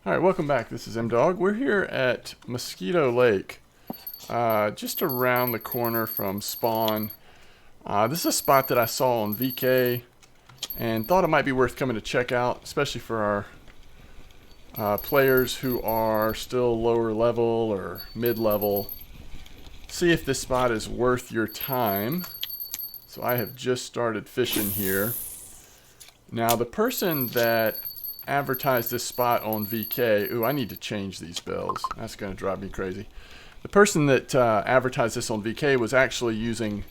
Alright, welcome back. This is M-Dog. We're here at Mosquito Lake, just around the corner from spawn. This is a spot that I saw on VK and thought it might be worth coming to check out, especially for our players who are still lower level or mid-level. See if this spot is worth your time. So I have just started fishing here. Now the person that advertised this spot on VK. Ooh, I need to change these bells. That's going to drive me crazy. The person that advertised this on VK was actually using,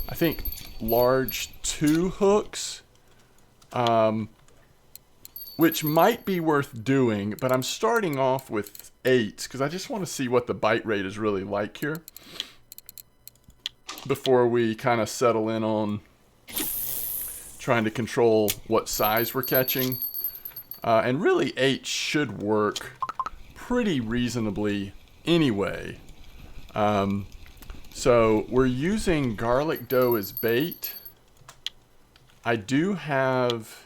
I think, large 2 hooks, which might be worth doing, but I'm starting off with 8s because I just want to see what the bite rate is really like here before we kind of settle in on trying to control what size we're catching. And really 8 should work pretty reasonably anyway. So we're using garlic dough as bait. I do have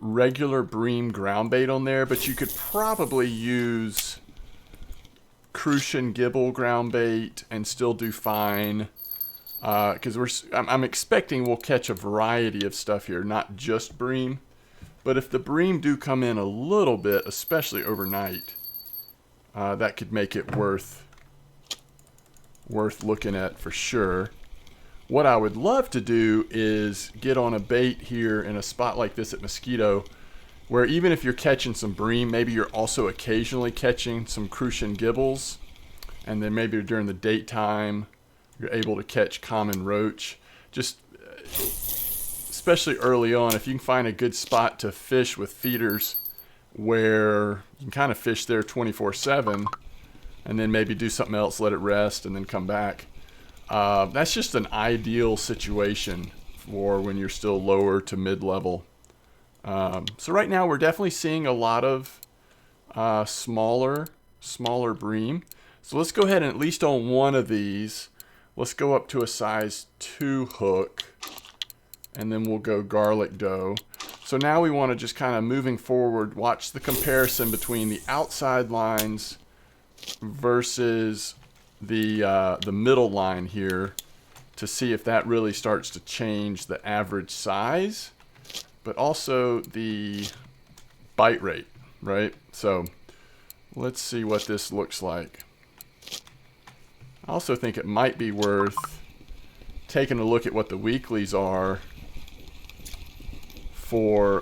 regular Bream ground bait on there, but you could probably use Crucian gibble ground bait and still do fine. Because I'm expecting we'll catch a variety of stuff here, not just Bream. But if the Bream do come in a little bit, especially overnight, that could make it worth looking at for sure. What I would love to do is get on a bait here in a spot like this at Mosquito, where even if you're catching some Bream, maybe you're also occasionally catching some Crucian gibbles, and then maybe during the daytime you're able to catch common roach. Just especially early on, if you can find a good spot to fish with feeders where you can kind of fish there 24/7 and then maybe do something else, let it rest, and then come back. That's just an ideal situation for when you're still lower to mid-level. So right now we're definitely seeing a lot of smaller Bream. So let's go ahead and at least on one of these, let's go up to a size 2 hook. And then we'll go garlic dough. So now we want to just kind of moving forward, watch the comparison between the outside lines versus the middle line here to see if that really starts to change the average size, but also the bite rate, right? So let's see what this looks like. I also think it might be worth taking a look at what the weeklies are for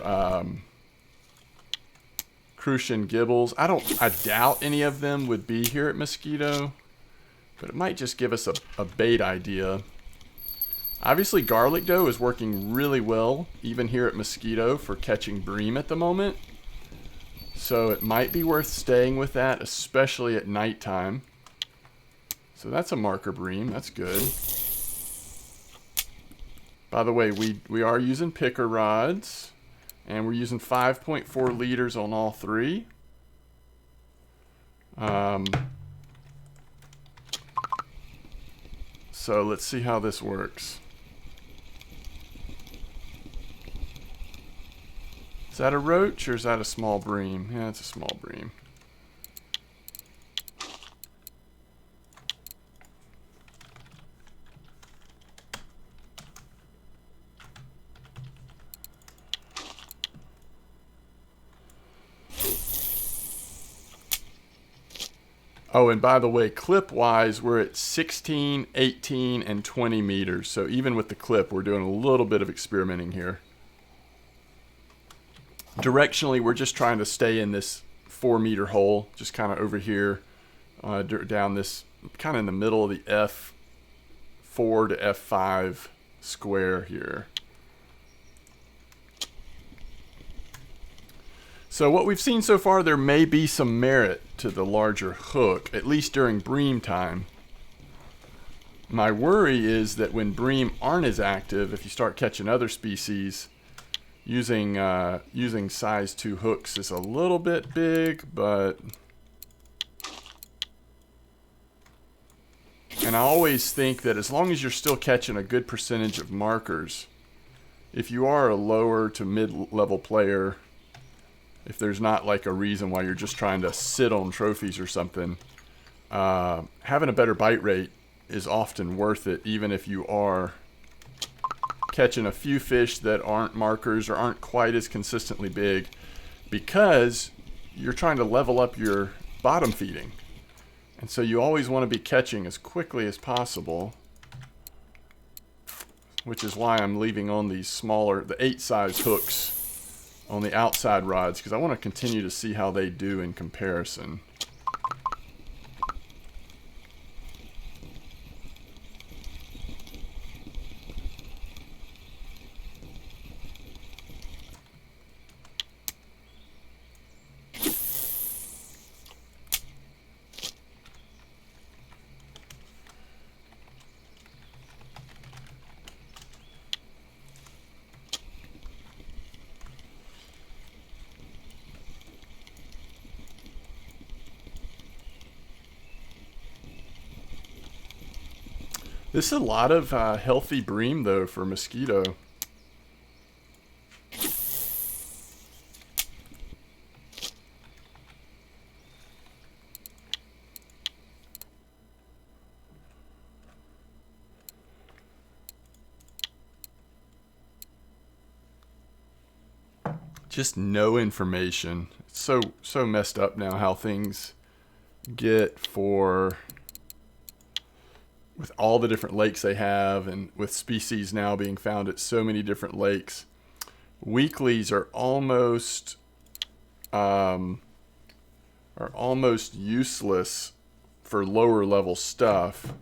Crucian gibbles. I doubt any of them would be here at Mosquito, but it might just give us a bait idea. Obviously garlic dough is working really well even here at Mosquito for catching Bream at the moment, so it might be worth staying with that, especially at nighttime. So that's a marker Bream. That's good. By the way, we are using picker rods, and we're using 5.4 liters on all 3. So let's see how this works. Is that a roach or is that a small Bream? Yeah, it's a small Bream. Oh, and by the way, clip-wise, we're at 16, 18, and 20 meters. So even with the clip, we're doing a little bit of experimenting here. Directionally, we're just trying to stay in this 4-meter hole, just kind of over here, down this, kind of in the middle of the F4 to F5 square here. So what we've seen so far, there may be some merit to the larger hook, at least during Bream time. My worry is that when Bream aren't as active, if you start catching other species, using size 2 hooks is a little bit big, but... And I always think that as long as you're still catching a good percentage of markers, if you are a lower to mid-level player, if there's not like a reason why you're just trying to sit on trophies or something, having a better bite rate is often worth it, even if you are catching a few fish that aren't markers or aren't quite as consistently big, because you're trying to level up your bottom feeding. And so you always want to be catching as quickly as possible, which is why I'm leaving on these smaller, the 8 size hooks on the outside rods, because I want to continue to see how they do in comparison. This is a lot of healthy bream, though, for Mosquito. Just no information. It's so messed up now how things get for... with all the different lakes they have, and with species now being found at so many different lakes, weeklies are almost useless for lower level stuff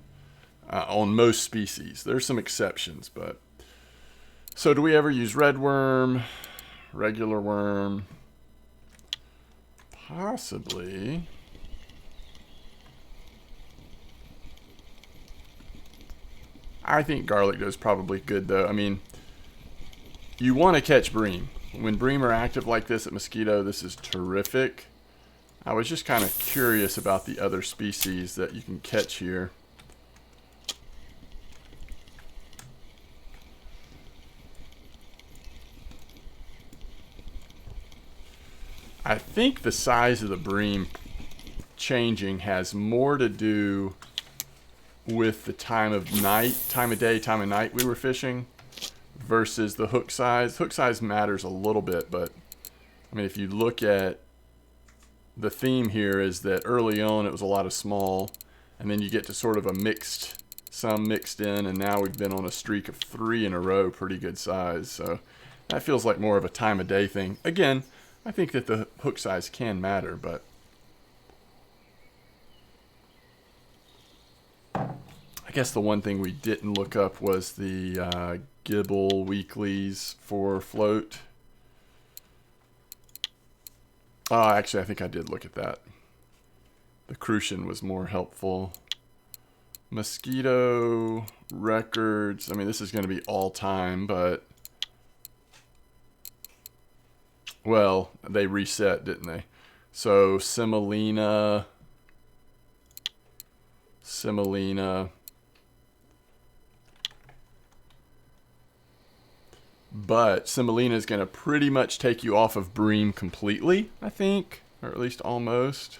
on most species. There's some exceptions, but so do we ever use red worm, regular worm? Possibly. I think garlic dough is probably good, though. I mean, you want to catch bream. When bream are active like this at Mosquito, this is terrific. I was just kind of curious about the other species that you can catch here. I think the size of the bream changing has more to do with the time of day, time of night we were fishing versus the hook size. Hook size matters a little bit, but I mean, if you look at the theme here, is that early on it was a lot of small, and then you get to sort of a some mixed in, and now we've been on a streak of 3 in a row, pretty good size. So that feels like more of a time of day thing. Again, I think that the hook size can matter, but I guess the one thing we didn't look up was the Gibble weeklies for float. Oh, actually, I think I did look at that. The Crucian was more helpful. Mosquito records. I mean, this is going to be all time, but... well, they reset, didn't they? So, Semolina... But Semolina is going to pretty much take you off of bream completely, I think. Or at least almost.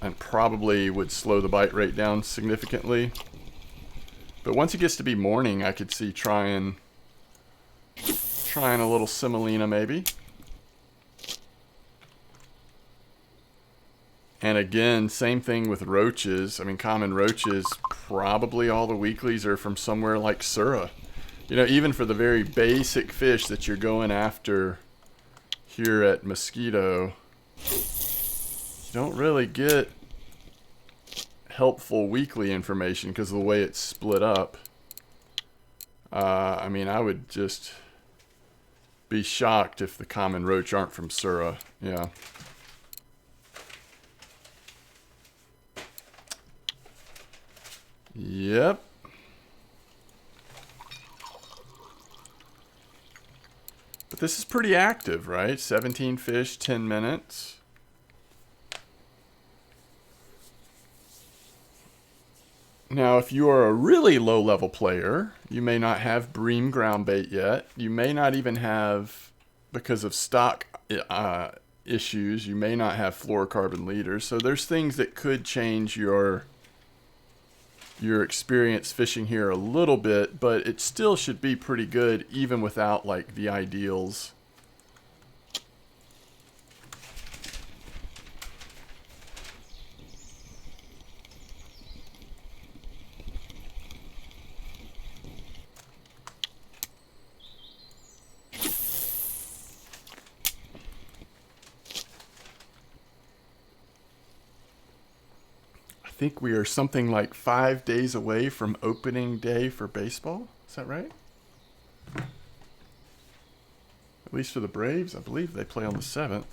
And probably would slow the bite rate down significantly. But once it gets to be morning, I could see trying a little Semolina maybe. And again, same thing with roaches. I mean, common roaches, probably all the weeklies are from somewhere like Sura. You know, even for the very basic fish that you're going after here at Mosquito, you don't really get helpful weekly information because of the way it's split up. I mean, I would just be shocked if the common roach aren't from Sura. Yeah. Yep. But this is pretty active, right? 17 fish, 10 minutes. Now, if you are a really low-level player, you may not have Bream ground bait yet. You may not even have, because of stock issues, you may not have fluorocarbon leaders. So there's things that could change your experience fishing here a little bit, but it still should be pretty good even without like the ideals. I think we are something like 5 days away from opening day for baseball. Is that right? At least for the Braves, I believe they play on the 7th.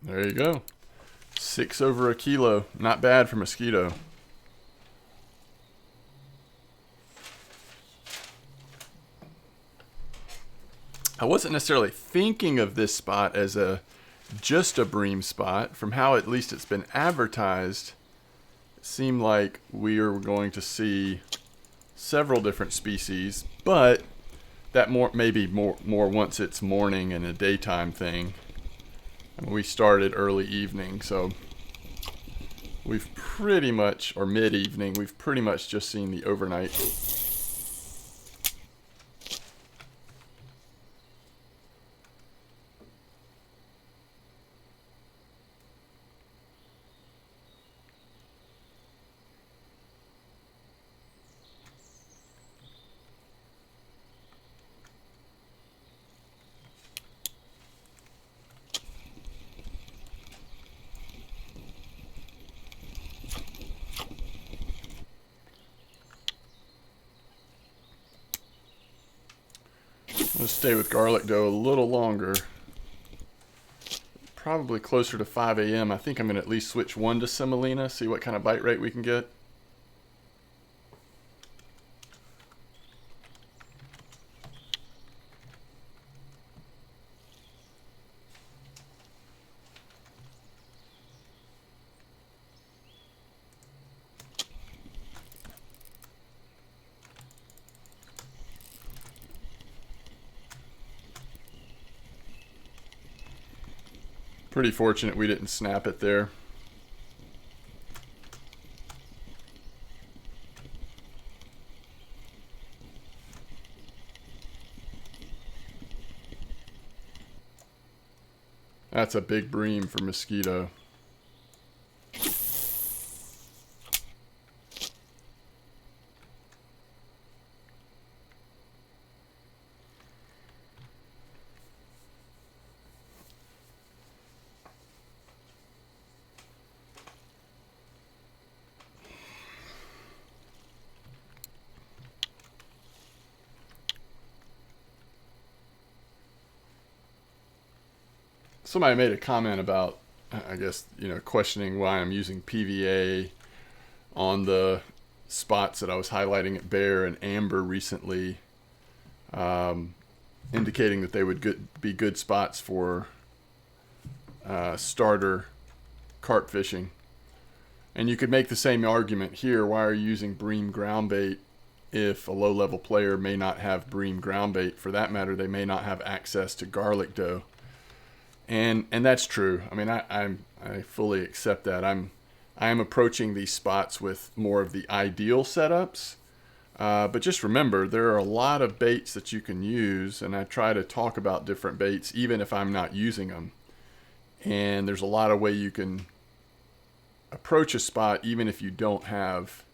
There you go. 6 over a kilo. Not bad for Mosquito. I wasn't necessarily thinking of this spot as just a Bream spot. From how at least it's been advertised, it seemed like we are going to see several different species, but that maybe more once it's morning and a daytime thing. And we started early evening, so we've pretty much, or mid-evening, we've pretty much just seen the overnight. Let's stay with garlic dough a little longer. Probably closer to 5 a.m. I think I'm going to at least switch one to semolina, see what kind of bite rate we can get. Pretty fortunate we didn't snap it there. That's a big Bream for Mosquito. Somebody made a comment about, I guess, questioning why I'm using PVA on the spots that I was highlighting at Bear and Amber recently, indicating that they would be good spots for starter carp fishing. And you could make the same argument here. Why are you using Bream ground bait if a low-level player may not have Bream ground bait? For that matter, they may not have access to garlic dough. And that's true. I mean, I fully accept that. I am approaching these spots with more of the ideal setups. But just remember, there are a lot of baits that you can use, and I try to talk about different baits even if I'm not using them. And there's a lot of way you can approach a spot even if you don't have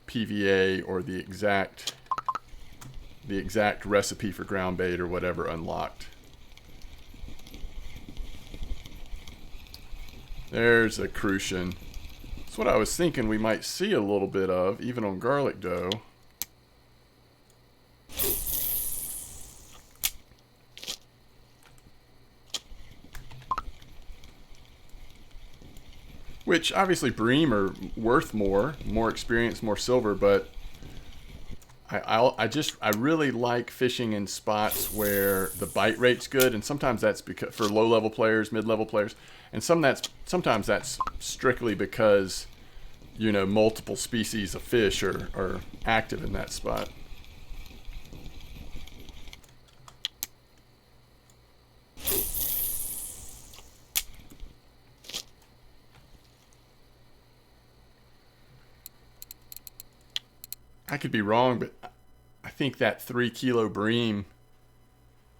PVA or the exact recipe for ground bait or whatever unlocked. There's a Crucian. That's what I was thinking we might see a little bit of, even on garlic dough. which obviously Bream are worth more experience, more silver, but I really like fishing in spots where the bite rate's good, and sometimes that's because for low level players, mid level players, and sometimes that's strictly because multiple species of fish are active in that spot. I could be wrong, but I think that 3 kilo Bream,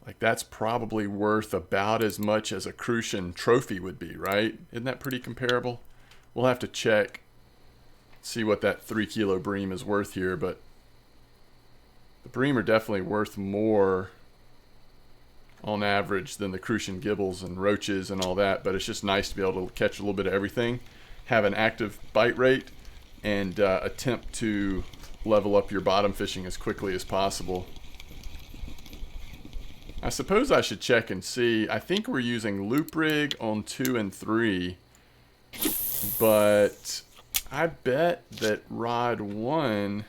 like that's probably worth about as much as a Crucian trophy would be, right? Isn't that pretty comparable? We'll have to check, see what that 3 kilo Bream is worth here, but the Bream are definitely worth more on average than the Crucian gibbles and roaches and all that, but it's just nice to be able to catch a little bit of everything, have an active bite rate, and attempt to level up your bottom fishing as quickly as possible. I suppose I should check and see. I think we're using loop rig on 2 and 3, but I bet that rod 1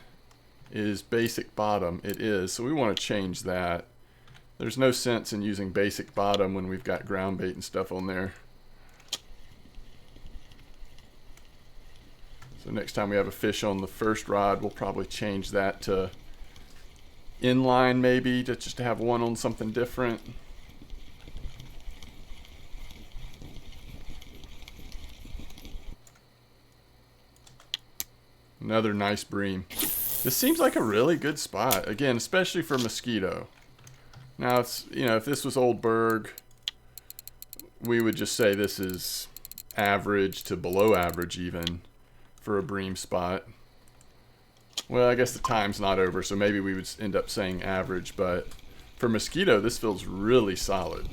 is basic bottom. It is, so we want to change that. There's no sense in using basic bottom when we've got ground bait and stuff on there. So next time we have a fish on the first rod, we'll probably change that to inline, maybe, just to have one on something different. Another nice Bream. This seems like a really good spot, again, especially for Mosquito. Now, it's, if this was Old Berg, we would just say this is average to below average even for a Bream spot. Well, I guess the time's not over, so maybe we would end up saying average, but for Mosquito, this feels really solid.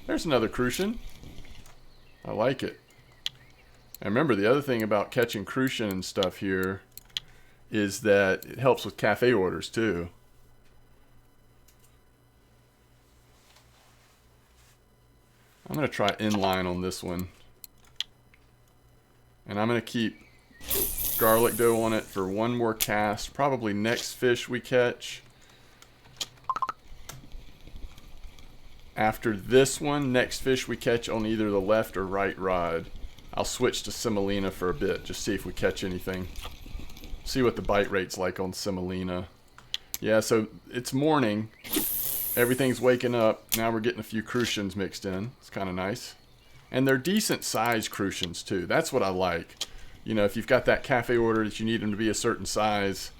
There's another Crucian. I like it. And remember, the other thing about catching Crucian and stuff here is that it helps with cafe orders too. I'm going to try inline on this one. And I'm going to keep garlic dough on it for one more cast, probably next fish we catch. After this one, next fish we catch on either the left or right rod. I'll switch to semolina for a bit, just see if we catch anything. See what the bite rate's like on semolina. Yeah, so it's morning. Everything's waking up. Now we're getting a few Crucians mixed in. It's kind of nice. And they're decent size Crucians too. That's what I like. If you've got that cafe order that you need them to be a certain size,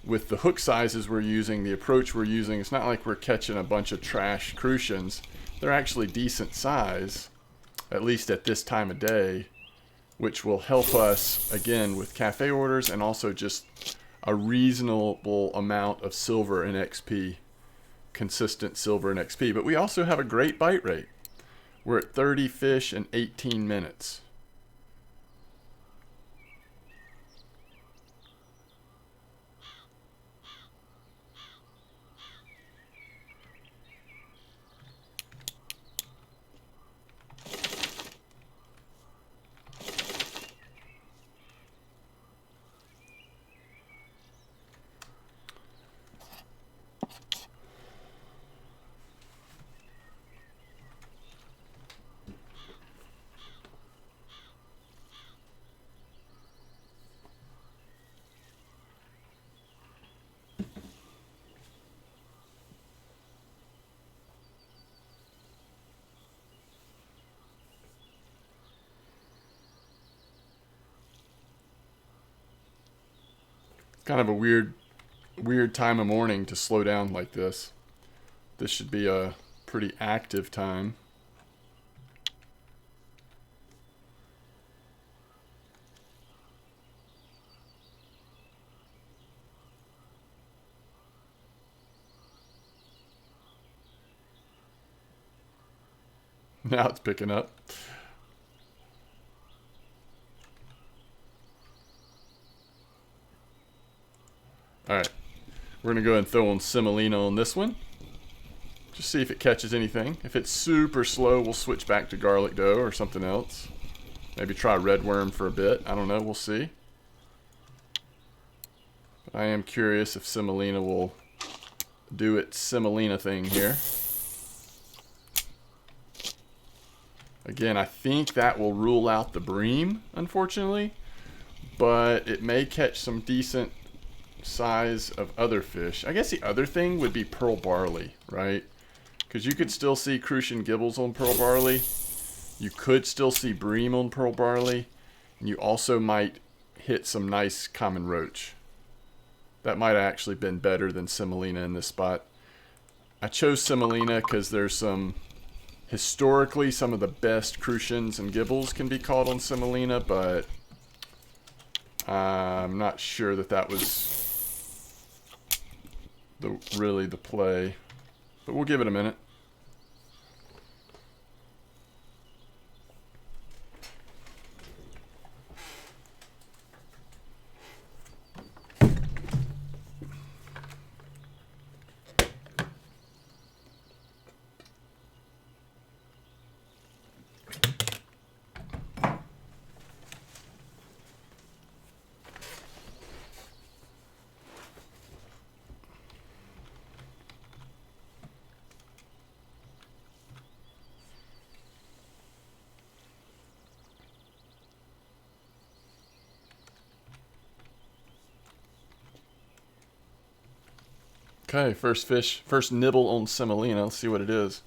with the hook sizes we're using, the approach we're using, it's not like we're catching a bunch of trash Crucians. They're actually decent size, at least at this time of day, which will help us, again, with cafe orders and also just a reasonable amount of silver and XP, consistent silver and XP. But we also have a great bite rate. We're at 30 fish in 18 minutes. Kind of a weird time of morning to slow down like this. This should be a pretty active time. Now it's picking up. Alright, we're going to go ahead and throw on semolina on this one. Just see if it catches anything. If it's super slow, we'll switch back to garlic dough or something else. Maybe try red worm for a bit. I don't know. We'll see. But I am curious if Semolina will do its Semolina thing here. Again, I think that will rule out the bream, unfortunately. But it may catch some decent size of other fish. I guess the other thing would be pearl barley, right? Because you could still see Crucian gibbles on pearl barley. You could still see bream on pearl barley. And you also might hit some nice common roach. That might have actually been better than Semolina in this spot. I chose Semolina because there's some, historically, some of the best Crucians and gibbles can be caught on Semolina, but I'm not sure that that was really the play. But we'll give it a minute. Okay, first fish, first nibble on Semolina. Let's see what it is.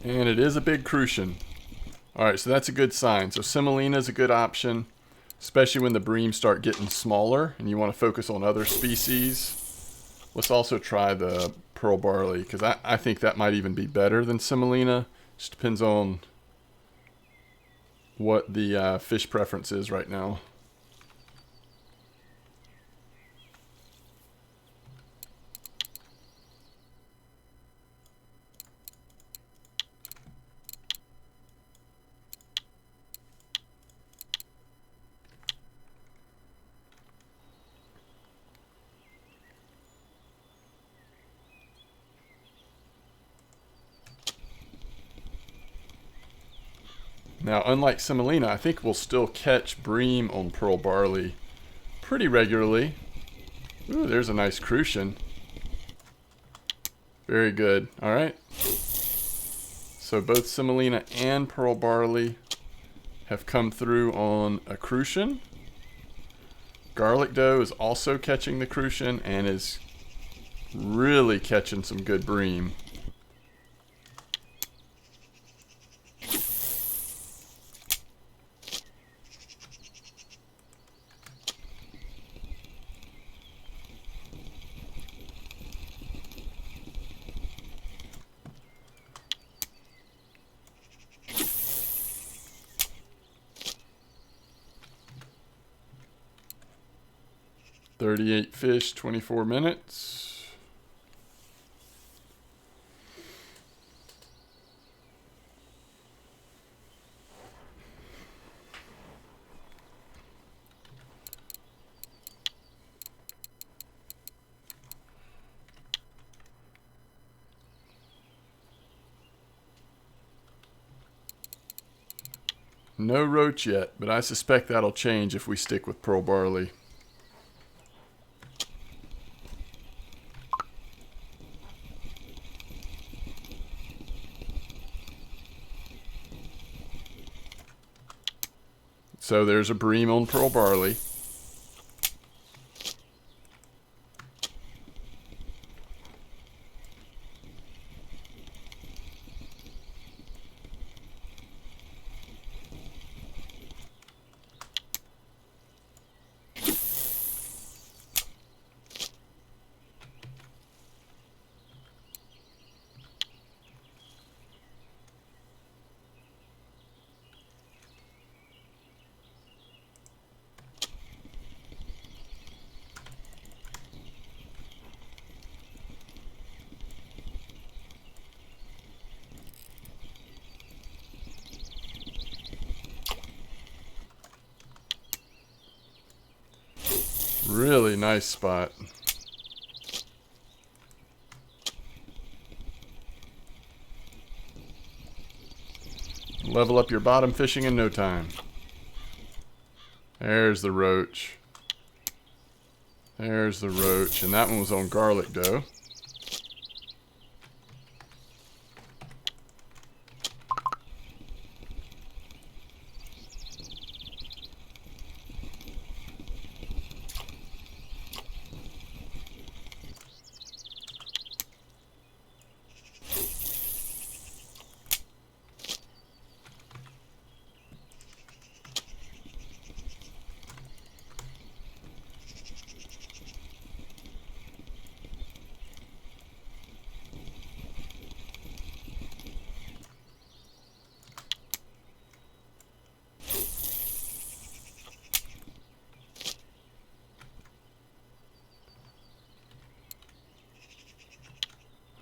And it is a big Crucian. Alright, so that's a good sign. So Semolina is a good option, especially when the bream start getting smaller and you want to focus on other species. Let's also try the pearl barley, because I think that might even be better than Semolina. Just depends on what the fish preference is right now. Now, unlike Semolina, I think we'll still catch bream on pearl barley pretty regularly. Ooh, there's a nice Crucian. Very good. All right. So both Semolina and pearl barley have come through on a Crucian. Garlic dough is also catching the Crucian and is really catching some good bream. $38 fish, 24 minutes. No roach yet, but I suspect that'll change if we stick with pearl barley. So there's a bream on pearl barley. Really nice spot. Level up your bottom fishing in no time. There's the roach. There's the roach. And that one was on garlic dough.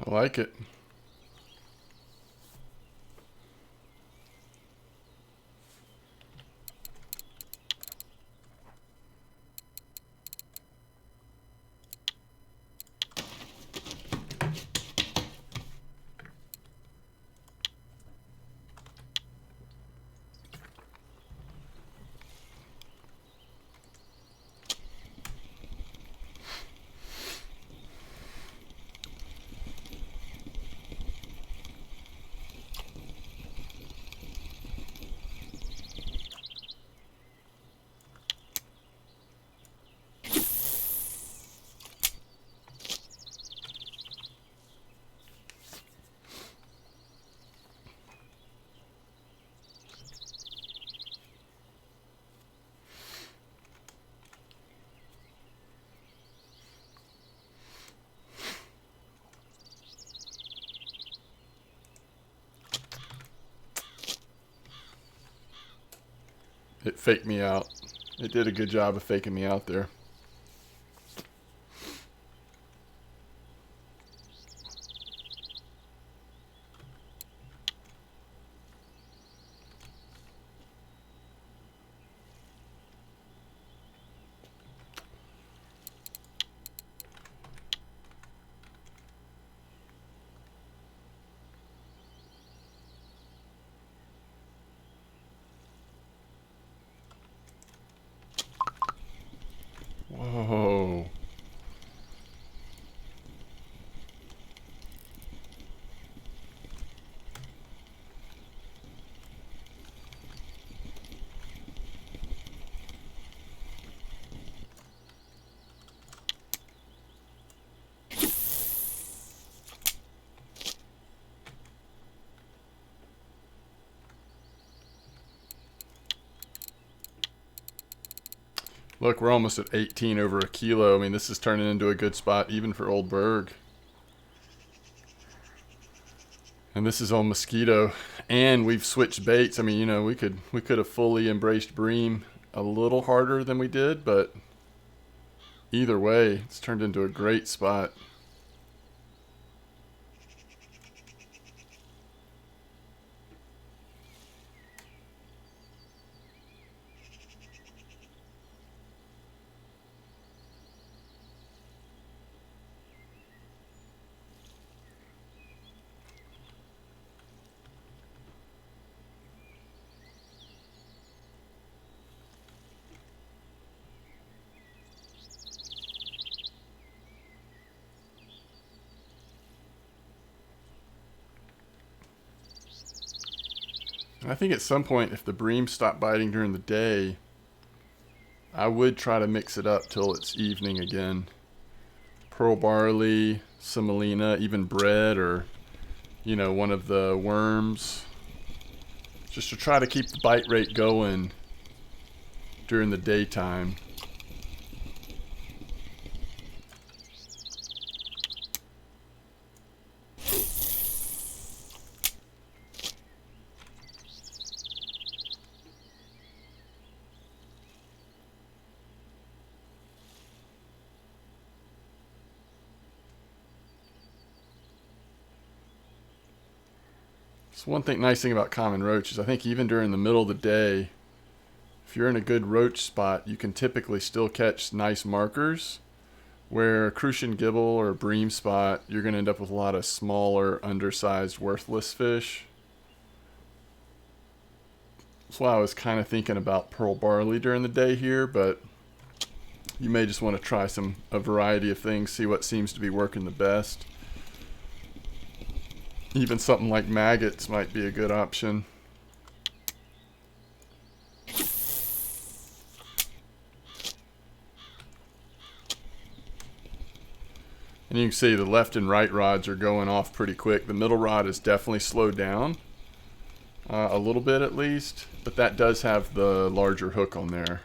I like it. It faked me out. It did a good job of faking me out there. Whoa. Look, we're almost at 18 over a kilo. I mean, this is turning into a good spot even for Old Berg. And this is on Mosquito. And we've switched baits. I mean, you know, we could have fully embraced Bream a little harder than we did, but either way, it's turned into a great spot. I think at some point, if the Bream stopped biting during the day, I would try to mix it up till it's evening again. Pearl barley, semolina, even bread, or, you know, one of the worms. Just to try to keep the bite rate going during the daytime. So one nice thing about common roach is I think even during the middle of the day, if you're in a good roach spot, you can typically still catch nice markers. Where a Crucian gibble or a Bream spot, you're going to end up with a lot of smaller, undersized, worthless fish. That's why I was kind of thinking about pearl barley during the day here, but you may just want to try a variety of things, see what seems to be working the best. Even something like maggots might be a good option. And you can see the left and right rods are going off pretty quick. The middle rod is definitely slowed down a little bit at least, but that does have the larger hook on there.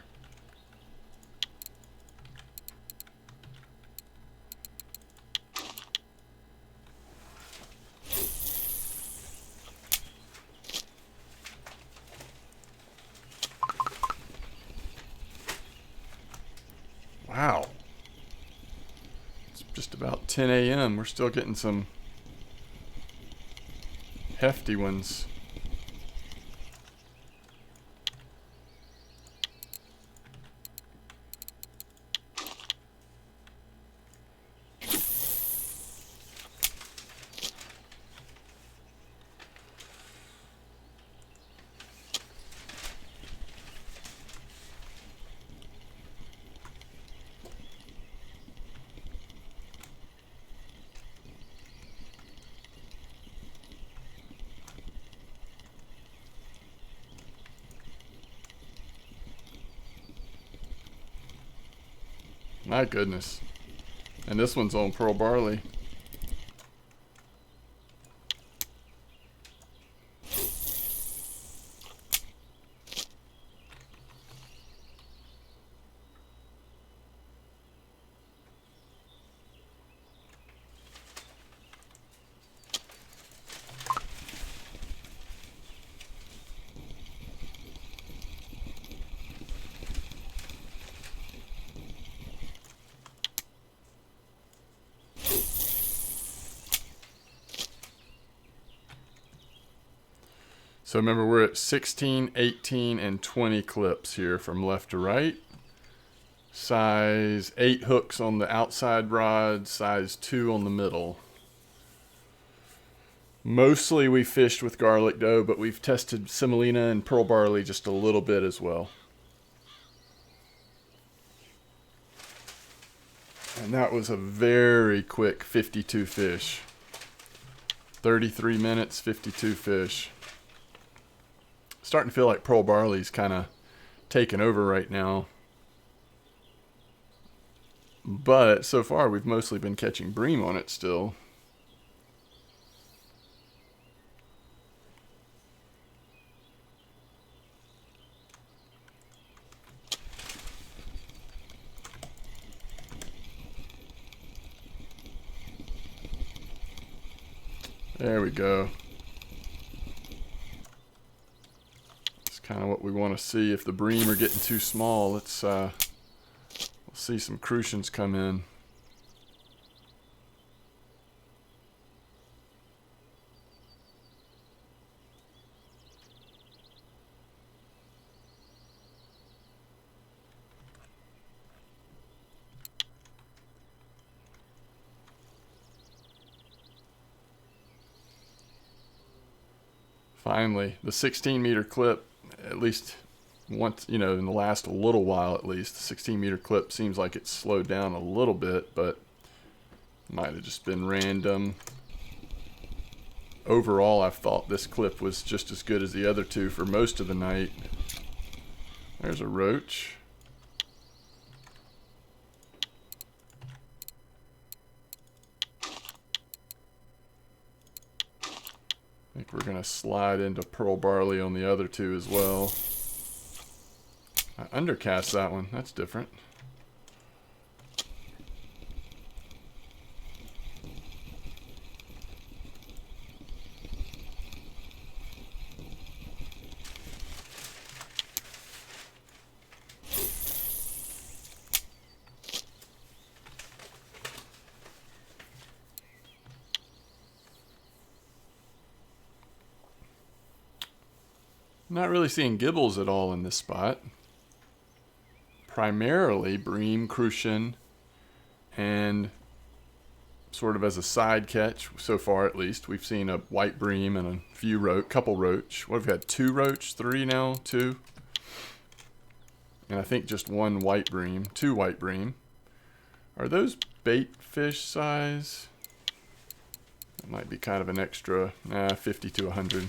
Wow. It's just about 10 a.m. We're still getting some hefty ones. My goodness. And this one's on pearl barley. So remember, we're at 16, 18, and 20 clips here from left to right. Size 8 hooks on the outside rod, size 2 on the middle. Mostly we fished with garlic dough, but we've tested semolina and pearl barley just a little bit as well. And that was a very quick 52 fish. 33 minutes, 52 fish. Starting to feel like pearl barley's kind of taking over right now. But so far we've mostly been catching bream on it still. There we go. It's kind of what we want to see. If the bream are getting too small, we'll see some Crucians come in. Finally, the 16-meter clip, at least once, in the last little while at least, the 16-meter clip seems like it's slowed down a little bit, but might have just been random. Overall, I've thought this clip was just as good as the other two for most of the night. There's a roach. I think we're going to slide into pearl barley on the other two as well. I undercast that one. That's different. Not really seeing gibbles at all in this spot. primarily Bream, Crucian, and sort of as a side catch, so far at least, we've seen a white bream and a few couple roach. What have we had? 2 roach? 3 now? 2? And I think just 1 white bream. 2 white bream. Are those bait fish size? That might be kind of an extra, 50 to 100.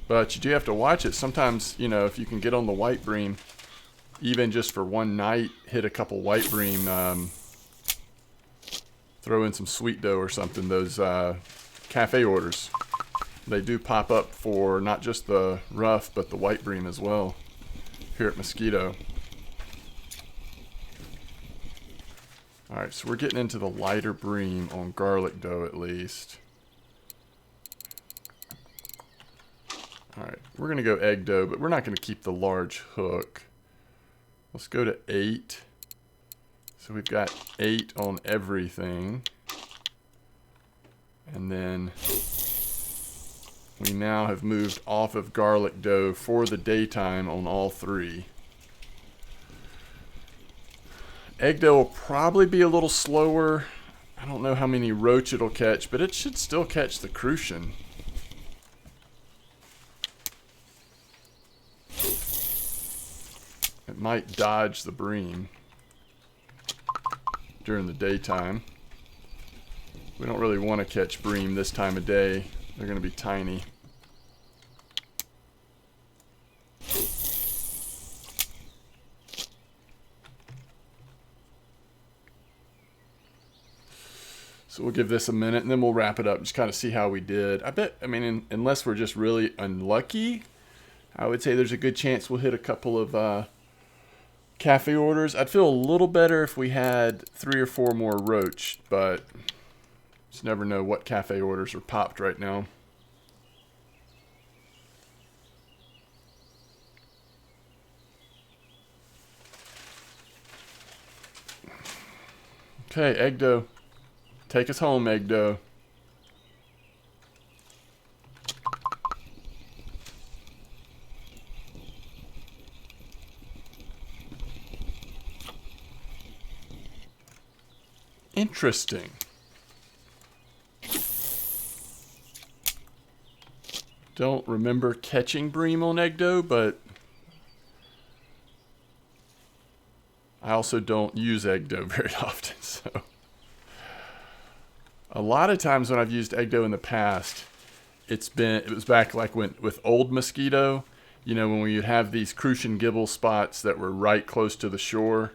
But you do have to watch it. Sometimes, you know, if you can get on the white bream, even just for one night, hit a couple white bream, throw in some sweet dough or something, those cafe orders. They do pop up for not just the rough, but the white bream as well here at Mosquito. Alright, so we're getting into the lighter bream on garlic dough at least. Alright, we're going to go egg dough, but we're not going to keep the large hook. Let's go to 8. So we've got 8 on everything. And then we now have moved off of garlic dough for the daytime on all 3. Egg dough will probably be a little slower. I don't know how many roach it'll catch, but it should still catch the Crucian. It might dodge the bream during the daytime. We don't really want to catch bream this time of day. They're going to be tiny. So we'll give this a minute and then we'll wrap it up. Just kind of see how we did. I mean, unless we're just really unlucky, I would say there's a good chance we'll hit a couple of cafe orders. I'd feel a little better if we had 3 or 4 more roach, but just never know what cafe orders are popped right now. Okay, egg dough. Take us home, egg dough. Interesting. Don't remember catching bream on egg dough, but I also don't use egg dough very often, so. A lot of times when I've used egg dough in the past, it was back like with old Mosquito, you know, when we would have these Crucian gibble spots that were right close to the shore.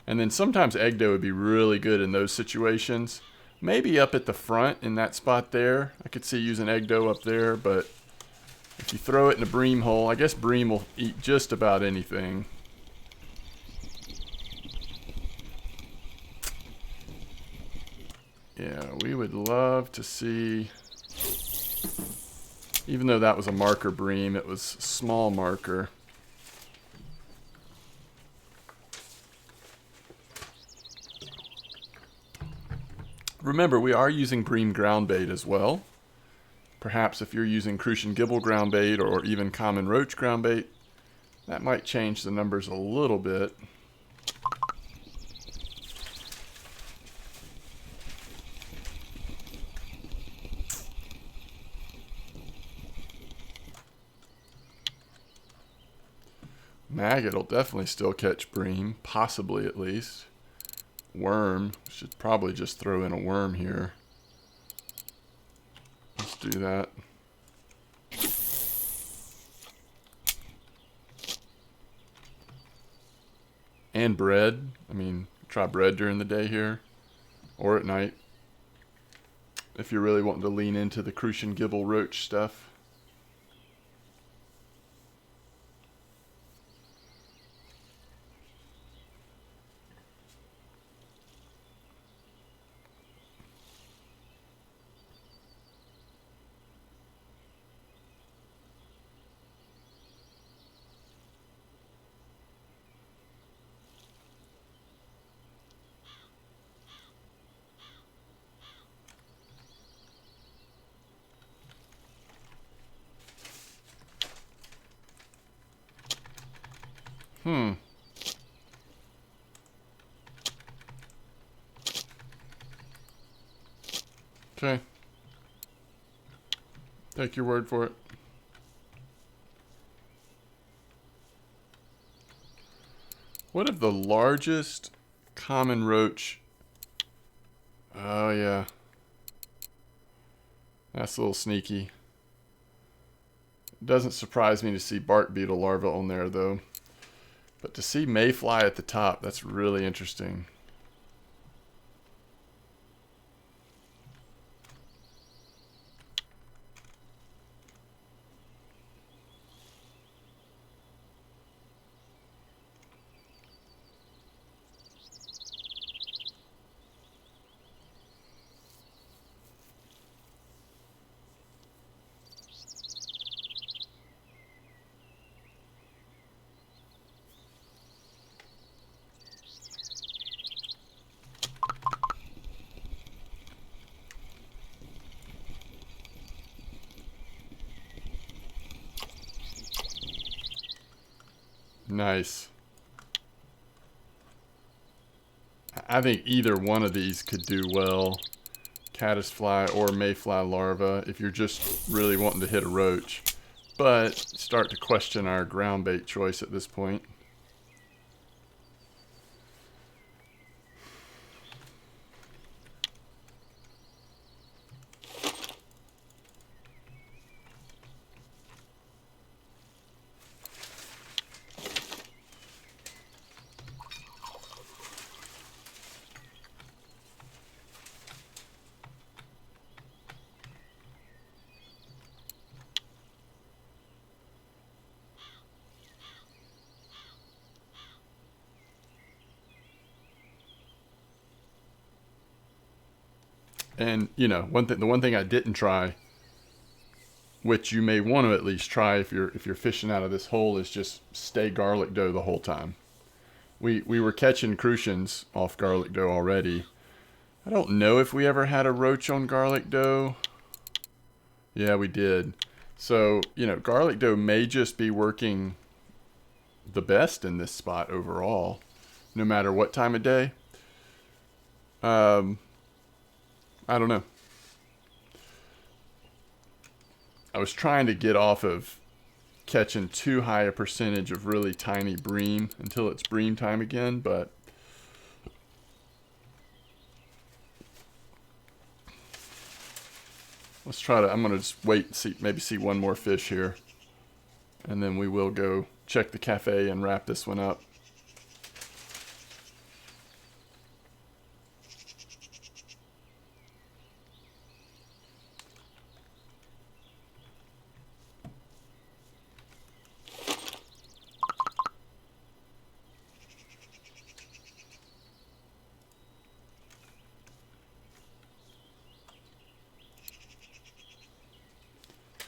And then sometimes egg dough would be really good in those situations. Maybe up at the front in that spot there. I could see using egg dough up there, but if you throw it in a bream hole, I guess bream will eat just about anything. Yeah, we would love to see, even though that was a marker bream, it was a small marker. Remember, we are using bream ground bait as well. Perhaps if you're using Crucian gibble ground bait or even common roach ground bait, that might change the numbers a little bit. Maggot will definitely still catch bream, possibly at least. Worm, should probably just throw in a worm here. Let's do that. And bread. I mean, try bread during the day here, or at night, if you're really wanting to lean into the Crucian gibble roach stuff. Okay. Take your word for it. What if the largest common roach... Oh, yeah. That's a little sneaky. It doesn't surprise me to see bark beetle larvae on there, though. But to see mayfly at the top, that's really interesting. Nice. I think either one of these could do well. Caddisfly or mayfly larva if you're just really wanting to hit a roach. But start to question our ground bait choice at this point. And, you know, the one thing I didn't try, which you may want to at least try if you're fishing out of this hole, is just stay garlic dough the whole time. We were catching Crucians off garlic dough already. I don't know if we ever had a roach on garlic dough. Yeah, we did. So, you know, garlic dough may just be working the best in this spot overall, no matter what time of day. I don't know. I was trying to get off of catching too high a percentage of really tiny bream until it's bream time again, but let's try to, I'm going to just wait and see, maybe see one more fish here, and then we will go check the cafe and wrap this one up.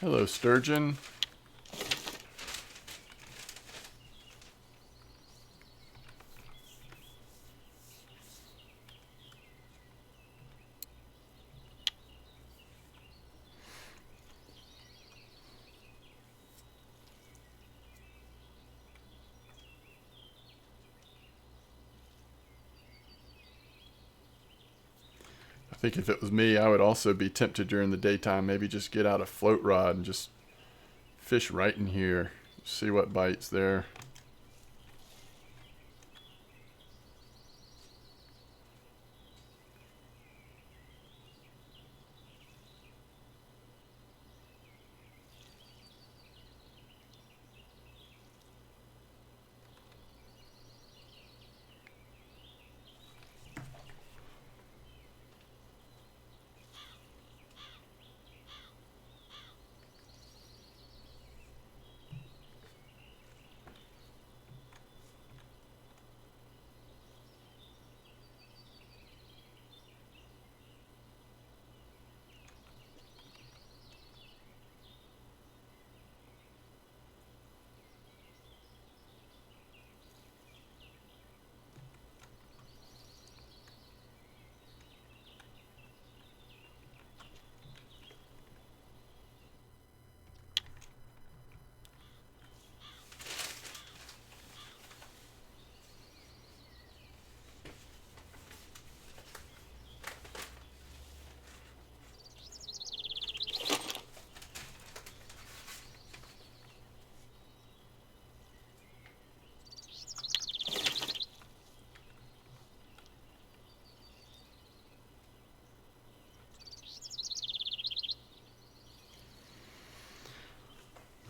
Hello, sturgeon. I think if it was me, I would also be tempted during the daytime, maybe just get out a float rod and just fish right in here. See what bites there.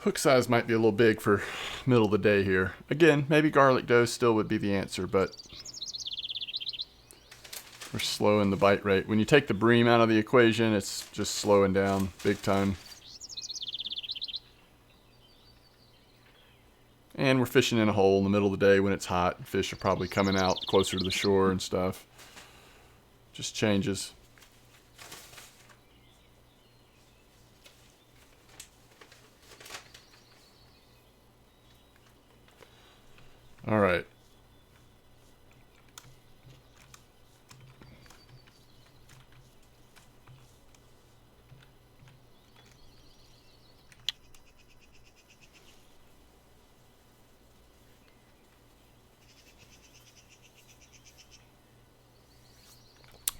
Hook size might be a little big for middle of the day here. Again, maybe garlic dose still would be the answer, but we're slowing the bite rate. When you take the bream out of the equation, it's just slowing down big time. And we're fishing in a hole in the middle of the day when it's hot. Fish are probably coming out closer to the shore and stuff. Just changes. All right.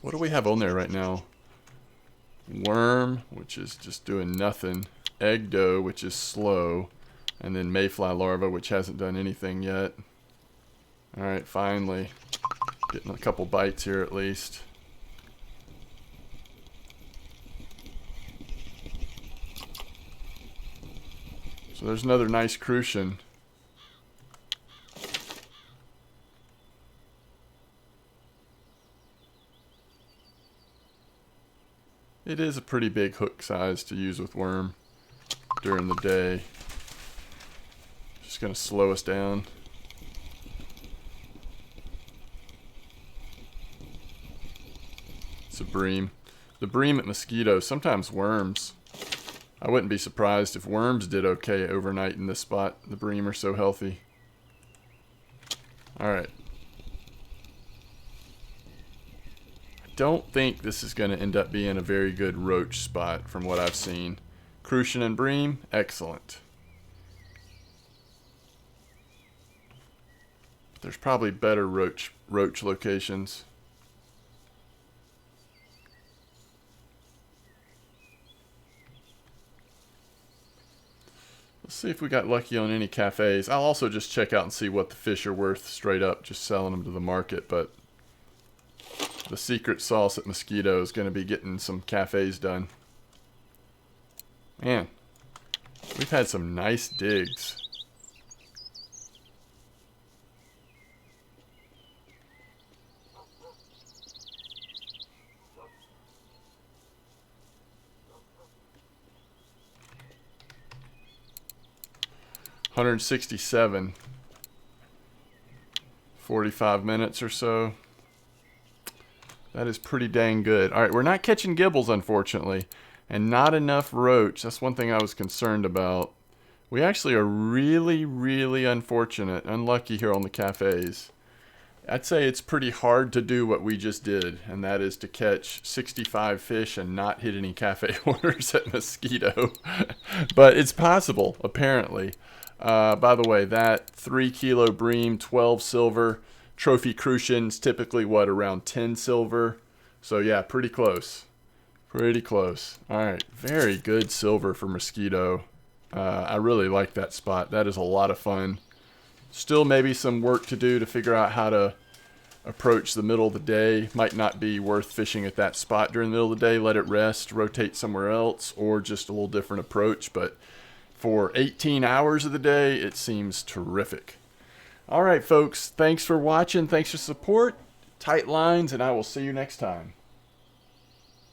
What do we have on there right now? Worm, which is just doing nothing. Egg dough, which is slow. And then mayfly larva, which hasn't done anything yet. Alright, finally. Getting a couple bites here at least. So there's another nice Crucian. It is a pretty big hook size to use with worm during the day. Just going to slow us down. It's a bream. The bream at Mosquito, sometimes worms. I wouldn't be surprised if worms did okay overnight in this spot. The bream are so healthy. Alright. Don't think this is going to end up being a very good roach spot from what I've seen. Crucian and bream, excellent. There's probably better roach locations. Let's see if we got lucky on any cafes. I'll also just check out and see what the fish are worth straight up, just selling them to the market, but the secret sauce at Mosquito is going to be getting some cafes done. Man, we've had some nice digs. $167. 45 minutes or so. That is pretty dang good. All right, we're not catching gibbles, unfortunately, and not enough roach. That's one thing I was concerned about. We actually are really, really unlucky here on the cafes. I'd say it's pretty hard to do what we just did, and that is to catch 65 fish and not hit any cafe orders at Mosquito. But it's possible, apparently. By the way, that 3 kilo bream, 12 silver. Trophy Crucian's typically, what, around 10 silver? So yeah, pretty close. Pretty close. Alright, very good silver for Mosquito. I really like that spot. That is a lot of fun. Still maybe some work to do to figure out how to approach the middle of the day. Might not be worth fishing at that spot during the middle of the day. Let it rest, rotate somewhere else, or just a little different approach. But for 18 hours of the day, it seems terrific. All right, folks, thanks for watching. Thanks for support. Tight lines, and I will see you next time.